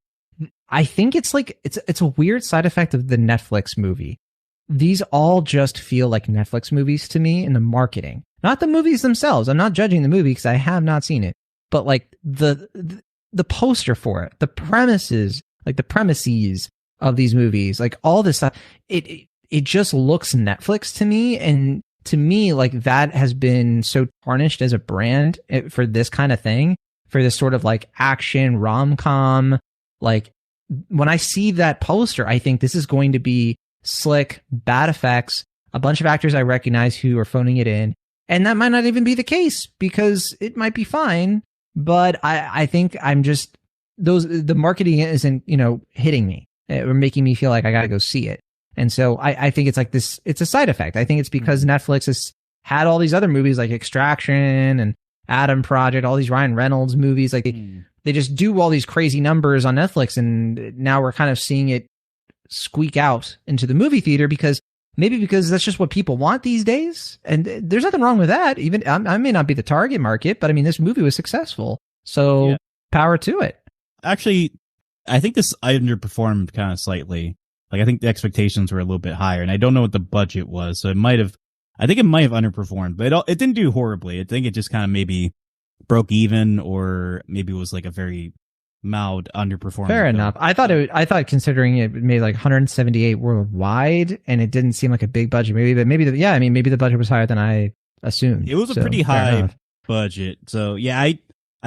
I think it's like it's a weird side effect of the Netflix movie. These all just feel like Netflix movies to me in the marketing, not the movies themselves. I'm not judging the movie because I have not seen it, but like the poster for it, the premises of these movies, like all this stuff, it just looks Netflix to me. And to me, like that has been so tarnished as a brand for this kind of thing, for this sort of like action rom-com. Like when I see that poster, I think this is going to be slick, bad effects, a bunch of actors I recognize who are phoning it in. And that might not even be the case because it might be fine. But I think I'm just the marketing isn't, hitting me or making me feel like I got to go see it. And so I think it's like this, it's a side effect. I think it's because Netflix has had all these other movies like Extraction and Adam Project, all these Ryan Reynolds movies. Like they just do all these crazy numbers on Netflix. And now we're kind of seeing it squeak out into the movie theater because that's just what people want these days. And there's nothing wrong with that. Even I may not be the target market, but I mean, this movie was successful. So power to it. Actually, I think this underperformed kind of slightly. Like, I think the expectations were a little bit higher, and I don't know what the budget was, so I think it might have underperformed, but it didn't do horribly. I think it just kind of maybe broke even, or maybe it was like a very mild underperforming. Fair enough. I thought considering it made like 178 worldwide, and it didn't seem like a big budget movie, but maybe the budget was higher than I assumed. It was a pretty high budget, so yeah, I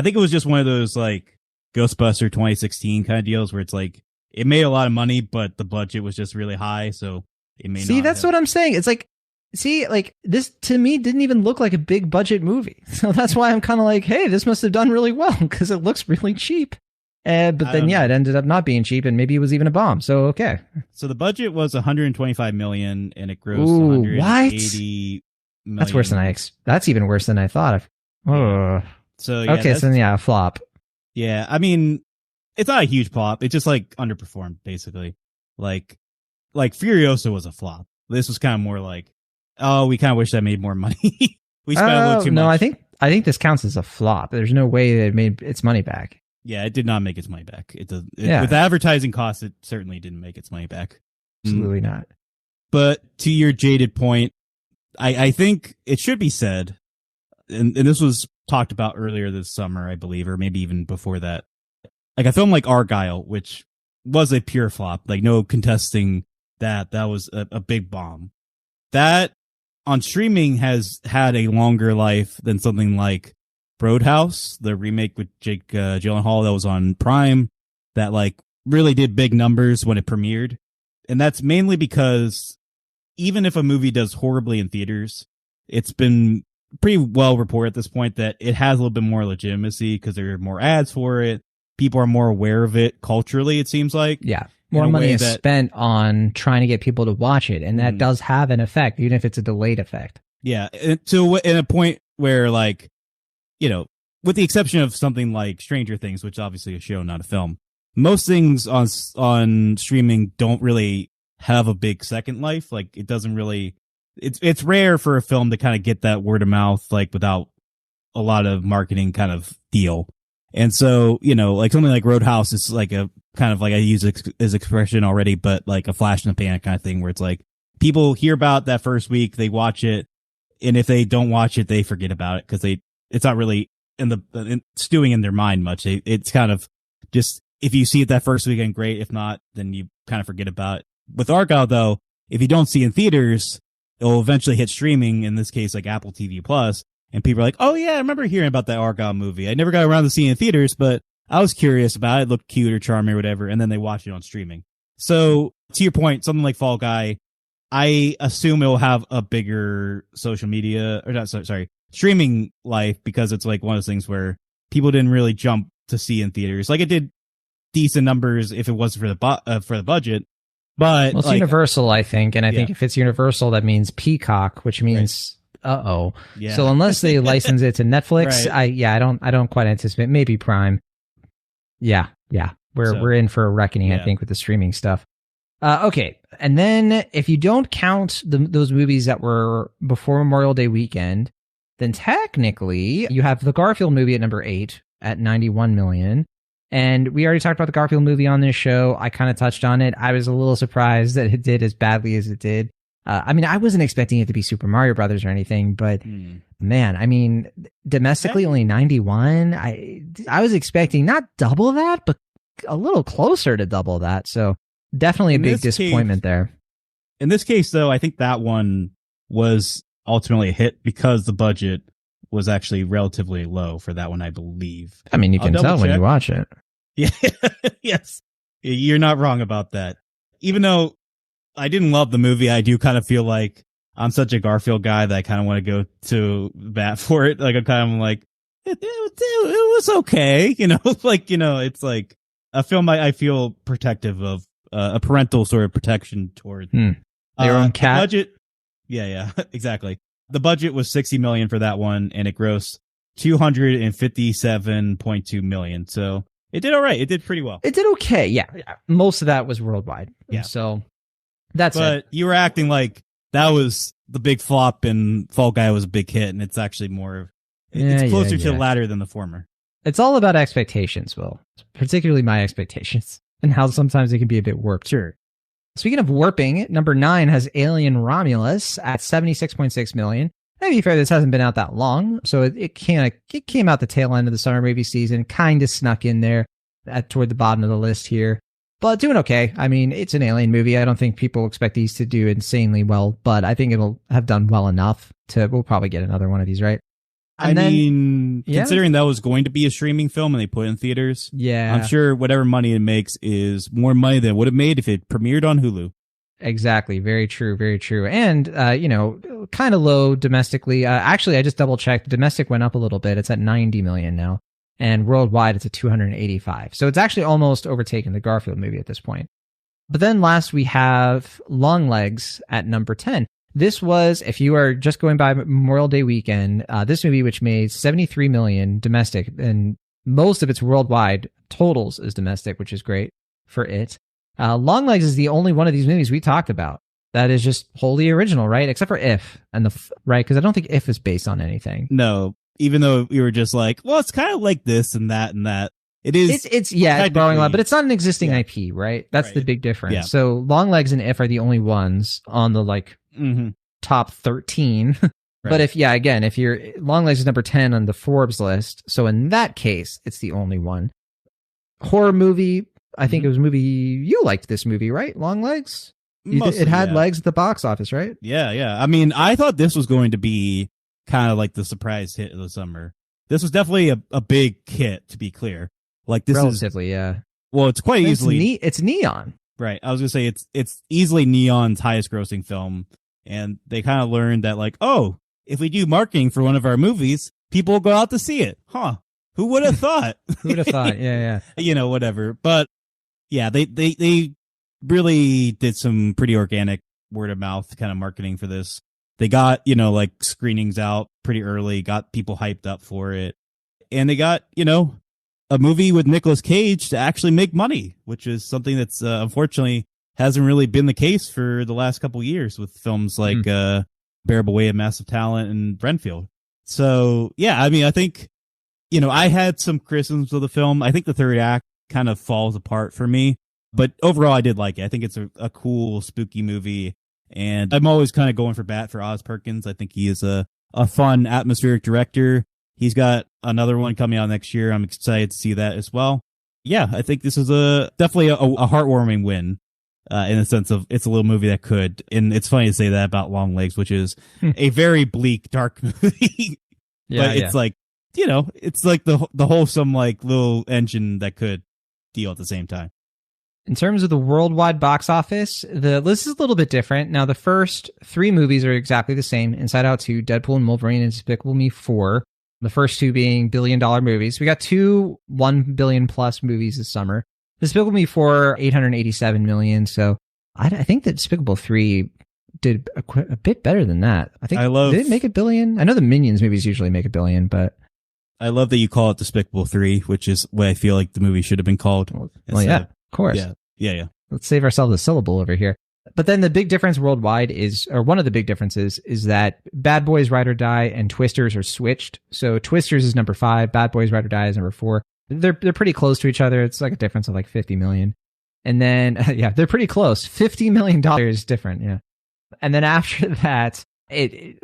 think it was just one of those like Ghostbuster 2016 kind of deals where it's like, it made a lot of money, but the budget was just really high, so it may not. See, that's what I'm saying. It's like, this to me didn't even look like a big budget movie. So that's why I'm kind of like, hey, this must have done really well because it looks really cheap. But then, it ended up not being cheap, and maybe it was even a bomb. So, okay. So the budget was $125 million, and it grossed $180 million. That's worse than that's even worse than I thought. Oh. So, yeah, okay, so a flop. Yeah, I mean, it's not a huge flop. It just like underperformed basically. Like Furiosa was a flop. This was kind of more like Oh, we kind of wish that made more money. We spent a little too much. No, I think this counts as a flop. There's no way that it made its money back. Yeah, it did not make its money back. With advertising costs, it certainly didn't make its money back. Absolutely not. But to your jaded point, I think it should be said, and this was talked about earlier this summer, I believe, or maybe even before that. Like a film like Argyle, which was a pure flop, like no contesting that was a big bomb. That on streaming has had a longer life than something like Roadhouse, the remake with Jake Gyllenhaal that was on Prime, that like really did big numbers when it premiered. And that's mainly because even if a movie does horribly in theaters, it's been pretty well reported at this point that it has a little bit more legitimacy because there are more ads for it. People are more aware of it culturally, it seems like. Yeah. More money is spent on trying to get people to watch it. And that does have an effect, even if it's a delayed effect. Yeah. To in a point where, like, you know, with the exception of something like Stranger Things, which is obviously a show, not a film, most things on streaming don't really have a big second life. Like, it doesn't really, it's rare for a film to kind of get that word of mouth, like, without a lot of marketing kind of deal. And so, you know, like something like Roadhouse is like a kind of like, I use his expression already, but like a flash in the pan kind of thing where it's like people hear about that first week, they watch it, and if they don't watch it, they forget about it because it's not really stewing in their mind much. It's kind of just, if you see it that first weekend, great. If not, then you kind of forget about it. With Argyle, though, if you don't see it in theaters, it will eventually hit streaming, in this case, like Apple TV Plus. And people are like, oh, yeah, I remember hearing about that Argyle movie. I never got around to seeing it in theaters, but I was curious about it. It looked cute or charming or whatever. And then they watch it on streaming. So to your point, something like Fall Guy, I assume it will have a bigger social media or not, sorry, streaming life, because it's like one of those things where people didn't really jump to see in theaters. Like, it did decent numbers if it wasn't for the budget. But well, it's like, Universal, I think. And I think if it's Universal, that means Peacock, which means... Right. Yeah. So unless they license it to Netflix, right. I don't quite anticipate. Maybe Prime. Yeah. We're in for a reckoning, I think, with the streaming stuff. Okay, and then if you don't count those movies that were before Memorial Day weekend, then technically you have the Garfield movie at number 8 at 91 million. And we already talked about the Garfield movie on this show. I kind of touched on it. I was a little surprised that it did as badly as it did. I mean, I wasn't expecting it to be Super Mario Brothers or anything, but man, I mean, domestically only 91. I was expecting not double that, but a little closer to double that. So definitely a big disappointment there. In this case, though, I think that one was ultimately a hit because the budget was actually relatively low for that one, I believe. I mean, you can tell when you watch it. Yeah. Yes. You're not wrong about that. Even though I didn't love the movie, I do kind of feel like I'm such a Garfield guy that I kind of want to go to bat for it. Like, I'm kind of like, it was okay. You know, like, you know, it's like a film I feel protective of, a parental sort of protection toward. Their own cat. The budget. Yeah, exactly. The budget was 60 million for that one, and it grossed 257.2 million. So it did all right. It did pretty well. It did okay. Yeah. Most of that was worldwide. Yeah. So that's but it. You were acting like that was the big flop and Fall Guy was a big hit, and it's actually more of, it's closer to the latter than the former. It's all about expectations, Will. Particularly my expectations, and how sometimes it can be a bit warped. Sure. Speaking of warping, number 9 has Alien Romulus at 76.6 million. To be fair, this hasn't been out that long, so it came out the tail end of the summer movie season, kind of snuck in there toward the bottom of the list here. But doing okay. I mean, it's an Alien movie. I don't think people expect these to do insanely well, but I think it'll have done well enough we'll probably get another one of these, right? Considering that was going to be a streaming film and they put it in theaters, I'm sure whatever money it makes is more money than it would have made if it premiered on Hulu. Exactly. Very true. Very true. And, kind of low domestically. Actually, I just double checked. Domestic went up a little bit. It's at 90 million now. And worldwide, it's at 285. So it's actually almost overtaken the Garfield movie at this point. But then last, we have Longlegs at number 10. This was, if you are just going by Memorial Day weekend, this movie, which made 73 million domestic, and most of its worldwide totals is domestic, which is great for it. Longlegs is the only one of these movies we talked about. That is just wholly original, right? Except for If and right, because I don't think If is based on anything. No, even though we were just like, well, it's kind of like this and that and that. It is. It's borrowing a lot, but it's not an existing IP, right? That's the big difference. Yeah. So Longlegs and If are the only ones on the like top 13. But if you're Longlegs is number 10 on the Forbes list, so in that case, it's the only one. Horror movie. I think it was a movie you liked. This movie, right? Longlegs. It had legs at the box office, right? Yeah. I mean, I thought this was going to be kind of like the surprise hit of the summer. This was definitely a big hit, to be clear. Like this relatively, yeah. Well, it's quite easily. It's Neon, right? I was gonna say it's easily Neon's highest grossing film, and they kind of learned that like, oh, if we do marketing for one of our movies, people will go out to see it, huh? Who would have thought? Who would have thought? Yeah. Whatever. But yeah, they really did some pretty organic word of mouth kind of marketing for this. They got, like screenings out pretty early, got people hyped up for it. And they got, a movie with Nicolas Cage to actually make money, which is something that's unfortunately hasn't really been the case for the last couple of years with films like Bearable Weight of Massive Talent and Renfield. So, yeah, I mean, I think, I had some criticisms of the film. I think the third act kind of falls apart for me. But overall, I did like it. I think it's a cool, spooky movie. And I'm always kind of going for bat for Oz Perkins. I think he is a fun, atmospheric director. He's got another one coming out next year. I'm excited to see that as well. Yeah, I think this is definitely a heartwarming win in the sense of it's a little movie that could. And it's funny to say that about Longlegs, which is a very bleak, dark movie. But it's like, it's like the wholesome, like little engine that could deal at the same time. In terms of the worldwide box office, the list is a little bit different. Now, the first 3 movies are exactly the same. Inside Out 2, Deadpool and Wolverine, and Despicable Me 4. The first 2 being billion-dollar movies. We got 2 $1 billion-plus movies this summer. Despicable Me 4, $887 million. So I think that Despicable 3 did a bit better than that. I think did it make $1 billion? I know the Minions movies usually make $1 billion, but I love that you call it Despicable 3, which is what I feel like the movie should have been called. Well, yeah, of course. Yeah. Let's save ourselves a syllable over here. But then the big difference worldwide one of the big differences is that Bad Boys Ride or Die and Twisters are switched. So Twisters is number 5, Bad Boys Ride or Die is number 4. They're pretty close to each other. It's like a difference of like $50 million. And then, they're pretty close. $50 million different, yeah. And then after that,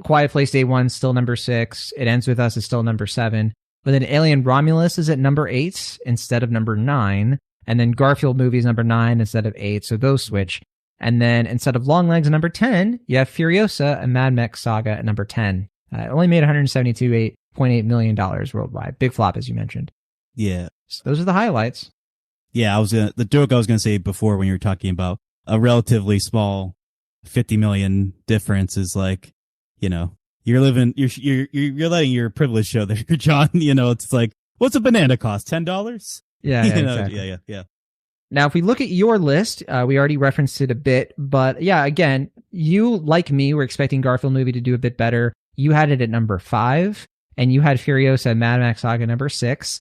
Quiet Place Day 1 still number 6. It Ends With Us is still number 7. But then Alien Romulus is at number 8 instead of number 9. And then Garfield movie is number 9 instead of 8. So those switch. And then instead of Longlegs at number 10, you have Furiosa and Mad Max Saga at number 10. It only made $172.8 million worldwide. Big flop, as you mentioned. Yeah. So those are the highlights. Yeah, the joke I was going to say before when you were talking about a relatively small 50 million difference is like, you're letting your privilege show there, John. It's like, what's a banana cost? $10? Yeah, exactly. Yeah. Now, if we look at your list, we already referenced it a bit, but yeah, again, you, like me, were expecting Garfield movie to do a bit better. You had it at number 5, and you had Furiosa and Mad Max Saga number 6.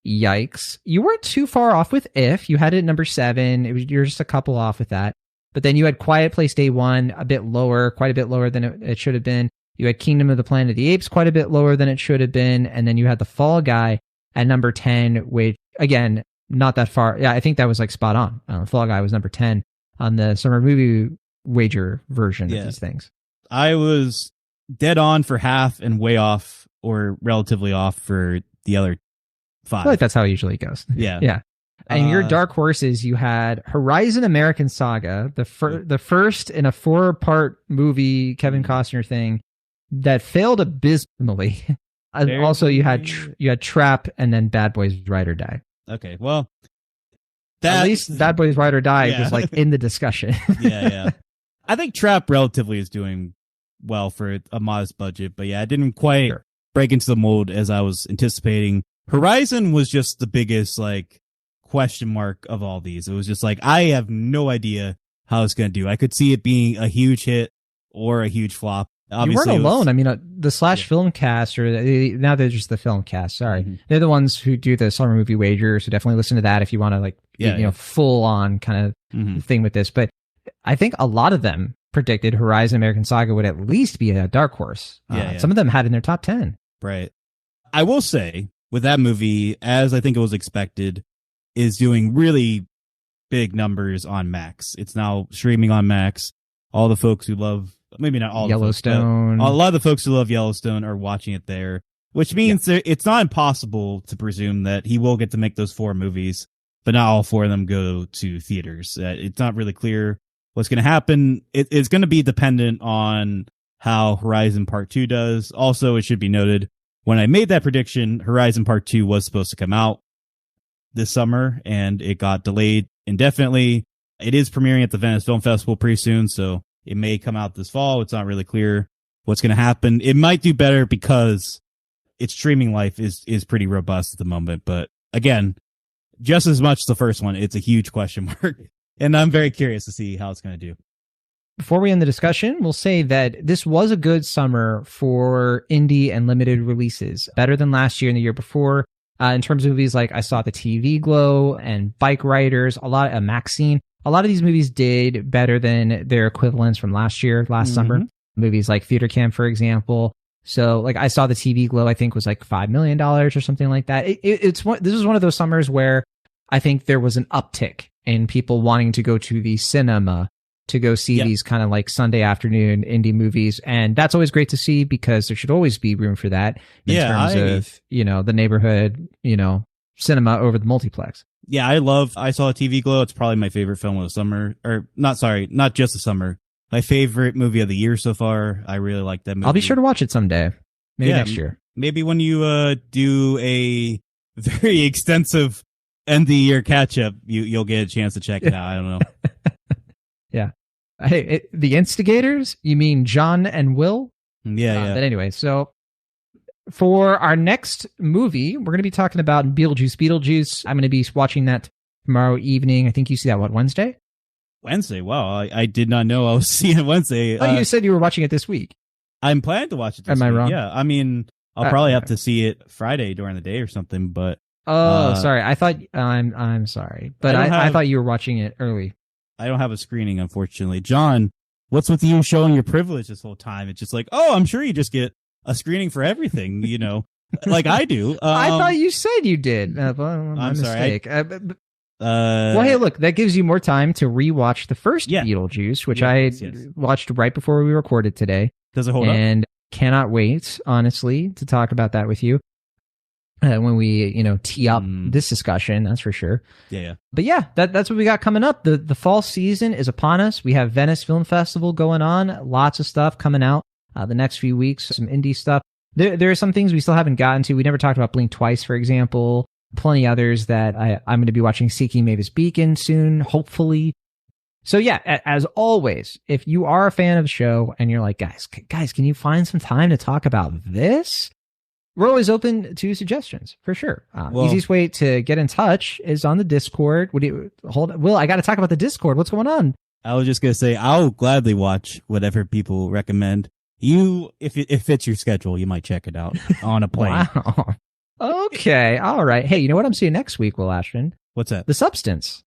Yikes. You weren't too far off with If. You had it at number 7. You're just a couple off with that. But then you had Quiet Place Day 1 a bit lower, quite a bit lower than it should have been. You had Kingdom of the Planet of the Apes quite a bit lower than it should have been. And then you had The Fall Guy at number 10, which, again, not that far. Yeah, I think that was like spot on. Fall Guy was number 10 on the summer movie wager version of these things. I was dead on for half and way off or relatively off for the other 5. I feel like that's how it usually goes. Yeah. And your dark horses, you had Horizon American Saga, the first in a 4-part movie Kevin Costner thing that failed abysmally. And also you had Trap and then Bad Boys Ride or Die. Okay, well, at least Bad Boys Ride or Die was like in the discussion. Yeah. I think Trap relatively is doing well for a modest budget, but yeah, it didn't quite break into the mold as I was anticipating. Horizon was just the biggest like question mark of all these. It was just like, I have no idea how it's going to do. I could see it being a huge hit or a huge flop. Obviously, you weren't alone. I mean, the Slash film cast, or now they're just the film cast. Sorry, they're the ones who do the summer movie wager. So definitely listen to that if you want to full on kind of thing with this. But I think a lot of them predicted Horizon American Saga would at least be a dark horse. Some of them had in their top 10. Right. I will say, with that movie, as I think it was expected, is doing really big numbers on Max. It's now streaming on Max. All the folks who love, maybe not all Yellowstone. The folks, a lot of the folks who love Yellowstone are watching it there, which means it's not impossible to presume that he will get to make those 4 movies, but not all 4 of them go to theaters. It's not really clear what's going to happen. It's going to be dependent on how Horizon Part 2 does. Also, it should be noted, when I made that prediction, Horizon Part 2 was supposed to come out this summer, and it got delayed indefinitely. It is premiering at the Venice Film Festival pretty soon, so it may come out this fall. It's not really clear what's going to happen. It might do better because its streaming life is pretty robust at the moment. But again, just as much as the first one, it's a huge question mark. And I'm very curious to see how it's going to do. Before we end the discussion, we'll say that this was a good summer for indie and limited releases, better than last year and the year before. In terms of movies like I Saw the TV Glow and Bike Riders, a lot of Maxine, a lot of these movies did better than their equivalents from last summer. Movies like Theater Camp, for example. So like I Saw the TV Glow, I think was like $5 million or something like that. This was one of those summers where I think there was an uptick in people wanting to go to the cinema to go see these kind of like Sunday afternoon indie movies. And that's always great to see because there should always be room for that in terms of, the neighborhood, cinema over the multiplex. Yeah, I Saw a TV Glow. It's probably my favorite film of the summer. Not just the summer. My favorite movie of the year so far. I really like that movie. I'll be sure to watch it someday. Maybe next year. Maybe when you do a very extensive end of the year catch up, you'll get a chance to check it out. I don't know. Yeah. Hey, the instigators? You mean John and Will? Yeah. But anyway, so for our next movie, we're going to be talking about Beetlejuice. I'm going to be watching that tomorrow evening. I think you see that, Wednesday? Wednesday? Wow. I did not know I was seeing it Wednesday. Oh, you said you were watching it this week. I'm planning to watch it this week. Am I wrong? Yeah. I mean, I'll probably have to see it Friday during the day or something, but... sorry. I thought... I'm sorry. But I thought you were watching it early. I don't have a screening, unfortunately. John, what's with you showing your privilege this whole time? It's just like, I'm sure you just get a screening for everything, like I do. I thought you said you did. My mistake. Sorry. Well, hey, look, that gives you more time to rewatch the first Beetlejuice, which I watched right before we recorded today. Does it hold up? And cannot wait, honestly, to talk about that with you. When we, tee up this discussion, that's for sure. Yeah. But yeah, that's what we got coming up. The fall season is upon us. We have Venice Film Festival going on. Lots of stuff coming out the next few weeks. Some indie stuff. There are some things we still haven't gotten to. We never talked about Blink Twice, for example. Plenty others that I'm going to be watching Seeking Mavis Beacon soon, hopefully. So yeah, as always, if you are a fan of the show and you're like, guys, can you find some time to talk about this? We're always open to suggestions, for sure. Easiest way to get in touch is on the Discord. Will, I got to talk about the Discord. What's going on? I was just going to say, I'll gladly watch whatever people recommend. If it fits your schedule, you might check it out on a plane. Wow. Okay. All right. Hey, you know what I'm seeing next week, Will Ashton? What's that? The Substance.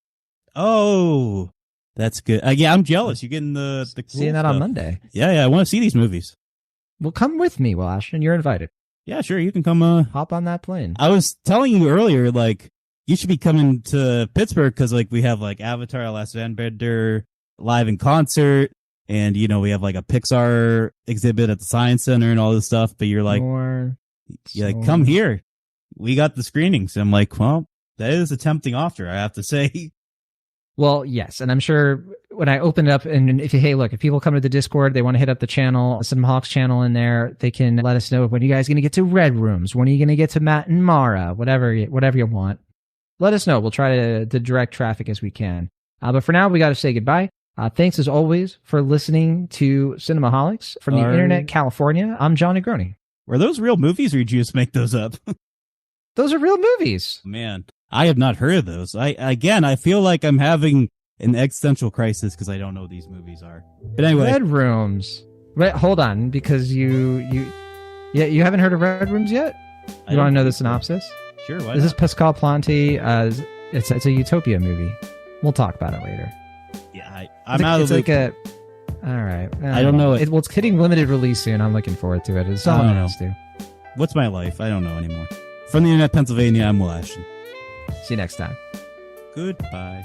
Oh, that's good. Yeah, I'm jealous. You're getting the cool seeing that stuff on Monday. Yeah. I want to see these movies. Well, come with me, Will Ashton. You're invited. Yeah, sure. You can come. Hop on that plane. I was telling you earlier, like, you should be coming to Pittsburgh because, like, we have, like, Avatar Last Airbender live in concert. And, we have, like, a Pixar exhibit at the Science Center and all this stuff. But you're like, come here. We got the screenings. I'm like, well, that is a tempting offer, I have to say. Well, yes. And I'm sure when I open it up and if people come to the Discord, they want to hit up the channel, Cinemaholics channel in there, they can let us know when you guys going to get to Red Rooms, when are you going to get to Matt and Mara, whatever you want. Let us know. We'll try to direct traffic as we can. But for now, we got to say goodbye. Thanks as always for listening to Cinemaholics from the Internet, California. I'm John Negroni. Were those real movies or did you just make those up? Those are real movies. Man, I have not heard of those. I feel like I'm having an existential crisis because I don't know what these movies are. But anyway. Red Rooms. Wait, hold on, because you haven't heard of Red Rooms yet? You want to know the synopsis? Sure, why This not? is Pascal Planty. It's a Utopia movie. We'll talk about it later. Yeah, I'm out of the loop. All right. I don't know. Well, it's hitting limited release soon. I'm looking forward to it. It's all I'm used to. What's my life? I don't know anymore. From the Internet, Pennsylvania, I'm Will Ashton. See you next time. Goodbye.